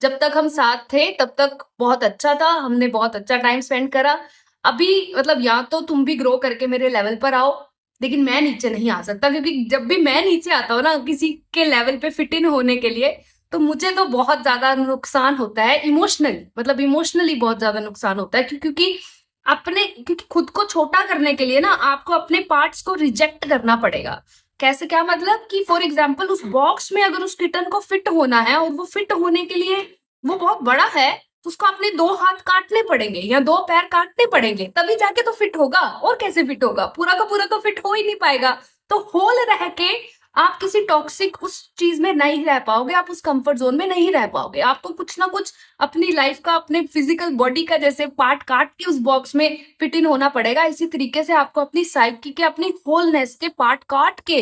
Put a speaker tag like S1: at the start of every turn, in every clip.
S1: जब तक हम साथ थे तब तक बहुत अच्छा था, हमने बहुत अच्छा टाइम स्पेंड करा। अभी मतलब या तो तुम भी ग्रो करके मेरे लेवल पर आओ, लेकिन मैं नीचे नहीं आ सकता, क्योंकि जब भी मैं नीचे आता हूँ ना किसी के लेवल पे फिट इन होने के लिए, तो मुझे तो बहुत ज्यादा नुकसान होता है इमोशनली, मतलब इमोशनली बहुत ज्यादा नुकसान होता है, क्योंकि खुद को छोटा करने के लिए ना आपको अपने पार्ट्स को रिजेक्ट करना पड़ेगा। कैसे, क्या मतलब कि फॉर एग्जाम्पल उस बॉक्स में अगर उस किटन को फिट होना है और वो फिट होने के लिए वो बहुत बड़ा है, तो उसको अपने 2 हाथ काटने पड़ेंगे या 2 पैर काटने पड़ेंगे, तभी जाके तो फिट होगा। और कैसे फिट होगा, पूरा का पूरा तो फिट हो ही नहीं पाएगा। तो होल रह के आप किसी टॉक्सिक उस चीज में नहीं रह पाओगे, आप उस कंफर्ट जोन में नहीं रह पाओगे। आपको कुछ ना कुछ अपनी लाइफ का, अपने फिजिकल बॉडी का जैसे पार्ट काट के उस बॉक्स में फिट इन होना पड़ेगा। इसी तरीके से आपको अपनी साइकी के, अपनी होलनेस के पार्ट काट के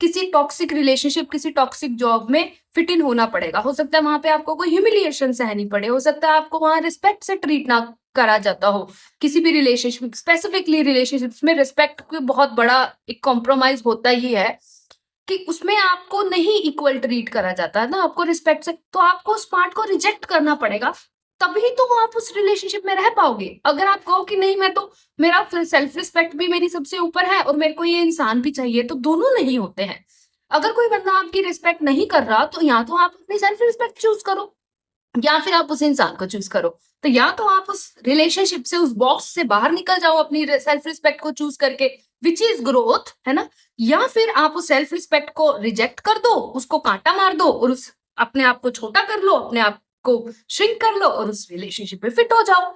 S1: किसी टॉक्सिक रिलेशनशिप, किसी टॉक्सिक जॉब में फिट इन होना पड़ेगा। हो सकता है वहां पे आपको कोई ह्यूमिलिएशन सहनी पड़े, हो सकता है आपको वहां रिस्पेक्ट से ट्रीट ना करा जाता हो। किसी भी रिलेशनशिप, स्पेसिफिकली रिलेशनशिप्स में रिस्पेक्ट को बहुत बड़ा एक कॉम्प्रोमाइज होता ही है, कि उसमें आपको नहीं इक्वल ट्रीट करा जाता है ना, आपको रिस्पेक्ट से, तो आपको उस पार्ट को रिजेक्ट करना पड़ेगा, तभी तो आप उस रिलेशनशिप में रह पाओगे। अगर आप कहो कि नहीं, मैं तो, मेरा सेल्फ रिस्पेक्ट भी मेरी सबसे ऊपर है और मेरे को ये इंसान भी चाहिए, तो दोनों नहीं होते हैं। अगर कोई बंदा आपकी रिस्पेक्ट नहीं कर रहा, तो या तो आप अपनी सेल्फ रिस्पेक्ट चूज करो, या फिर आप उस इंसान को चूज करो। तो या तो आप उस रिलेशनशिप से, उस बॉक्स से बाहर निकल जाओ अपनी सेल्फ रिस्पेक्ट को चूज करके, विच इज ग्रोथ, है ना। या फिर आप उस सेल्फ रिस्पेक्ट को रिजेक्ट कर दो, उसको कांटा मार दो और उस अपने आप को छोटा कर लो, अपने आप को श्रिंक कर लो और उस रिलेशनशिप में फिट हो जाओ।